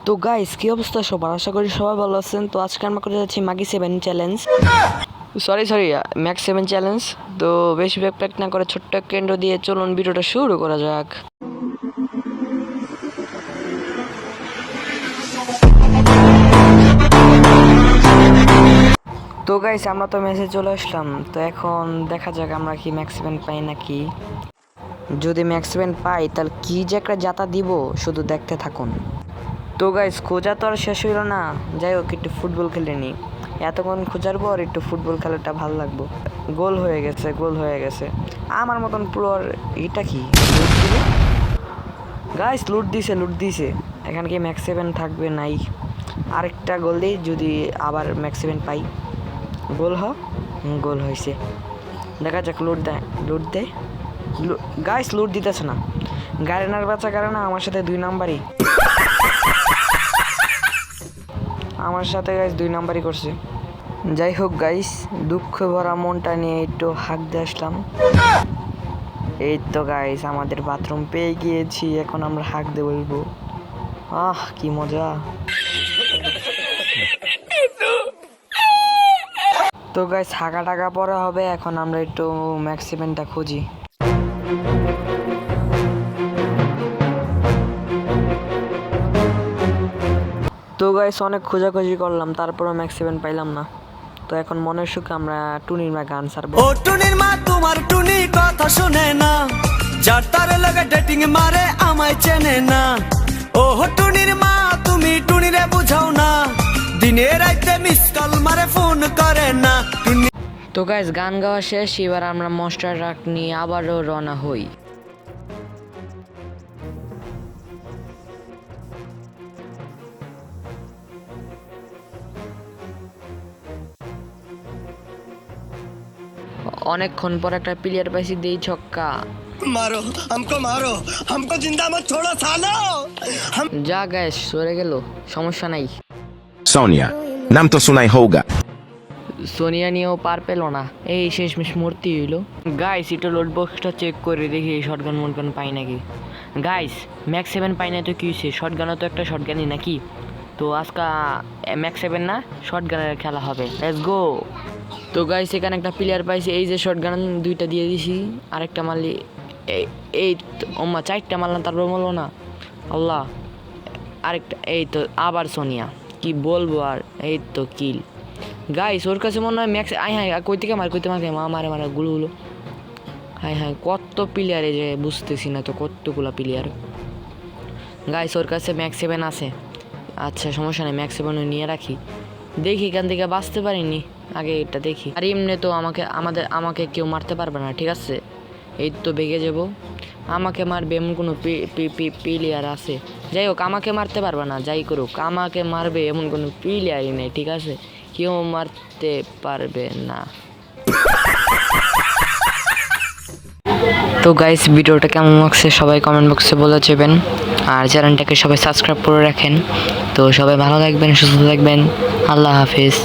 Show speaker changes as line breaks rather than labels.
তো গাইস, কি অবস্থা সবার? আশা করি সবাই ভালো আছেন। তো আজকে আমরা করে যাচ্ছি মাগি 7 চ্যালেঞ্জ, সরি ম্যাক্স 7 চ্যালেঞ্জ। তো বেশি ব্যাকপ্যাক না করে ছোট্ট কেন্দ্র দিয়ে চলুন ভিডিওটা শুরু করা যাক। তো গাইস, আমরা তো ম্যাচে চলে আসলাম। তো এখন দেখা যাক আমরা কি ম্যাক্স 7 পাই নাকি। যদি ম্যাক্স 7 পাই তাহলে কি যে একটা জাতা দিব, শুধু দেখতে থাকুন। তো গাইস, খোঁজা তো আর শেষ হইল না। যাই হোক, একটু ফুটবল খেলে নিই। এতক্ষণ খোঁজার পর একটু ফুটবল খেলাটা ভালো লাগবো। গোল হয়ে গেছে। আমার মতন পুরো এটা কি গাইস, লুট দিছে। এখানে কি ম্যাক্স 7 থাকবে? নাই। আরেকটা গোল দিই, যদি আবার ম্যাক্স 7 পাই। গোল হয়েছে। দেখা যাক, লুট দেয়। গাইস, লুট দিতেছে না। গাড়িনার বাচ্চা গাড়ি না, আমার সাথে 2 নাম্বারই। গাইস 2 নাম্বারই করছে। যাই হোক গাইস, দুঃখ ভরা মনটা নিয়ে একটু হাঁক দিয়ে আসলাম। এই তো গাইস, আমাদের বাথরুম পেয়ে গিয়েছি। এখন আমরা হাঁক দিয়ে বলবো, কি মজা। তো গাইস, হাঁকা টাকা পরে হবে। এখন আমরা একটু ম্যাক্স 7টা খুঁজি। তো গাইস, অনেক খোঁজাখুঁজি করলাম, তারপরও ম্যাক্স 7 পাইলাম না। তো এখন মনের সুখে আমরা টুনির মা গান ছাড়বো।
ও টুনির মা, তোমার টুনি কথা শুনে না, যার তার লগে ডেটিং মারে আমায় চেনে না। ও টুনির মা, তুমি টুনিরে বুঝাও না, দিনে রাইতে মিস কল মারে ফোন করে না।
তো গাইস, গান গাওয়া শেষ। এবার আমরা মনস্টার ট্রাক নিয়ে আবারও রওনা হই। অনেকক্ষণ পর একটা প্লেয়ার পাইছি, দেই ছক্কা।
মারো हमको जिंदा मत छोड़ो सालो।
যা গাইস, সরে গেল, সমস্যা নাই।
सोनिया नाम तो सुनाई होगा।
সোনিয়া নিয়েও পার পেল না। এই শেষমেশ মূর্তি হইল। গাইস, একটু লোড বক্সটা চেক করে দেখি শটগান মোটগান পাই নাকি। গাইস, ম্যাক্স 7 পাই না তো কি হয়েছে? শটগানও তো একটা শটগানই নাকি। তো আজকে ম্যাক্স 7 না, শটগানের খেলা হবে। Let's go. তো গাইস, এখানে একটা প্লেয়ার পাইছি। এই যে শটগান 2টা দিয়ে দিছি। আরেকটা মারলি, এই ওমা 4টা মারলাম, তারপর বলবো না। আল্লাহ, আরেকটা। এই তো আবার সোনিয়া, কি বলবো আর। এই তো কিল। গাইস, ওর কাছে মনে হয় ম্যাক্স। কই থেকে মারে গুলো। কত প্লেয়ারে যে বুঝতেছি না তো, কতগুলা প্লেয়ার। গাইস, ওর কাছে ম্যাক্স 7 আছে। আচ্ছা, সমস্যা নেই, ম্যাক্স 7 নিয়ে রাখি। দেখি এখান থেকে বাঁচতে পারিনি, আগে এটা দেখি। আর এমনি তো আমাকে কেউ মারতে পারবে না, ঠিক আছে? এই তো বেগে যাব। আমাকে মারবে এমন কোনো প্লেয়ার আছে? যাই হোক, আমাকে মারতে পারবে না। যাই করুক, আমাকে মারবে এমন কোনো প্লেয়ারই নেই, ঠিক আছে? কেউ মারতে পারবে না। তো গাইস, ভিডিওটা কেমন লাগছে সবাই কমেন্ট বক্সে বলে যাবেন। আর চ্যানেলটাকে সবাই সাবস্ক্রাইব করে রাখেন। তো সবাই ভালো থাকবেন, সুস্থ থাকবেন। আল্লাহ হাফিজ।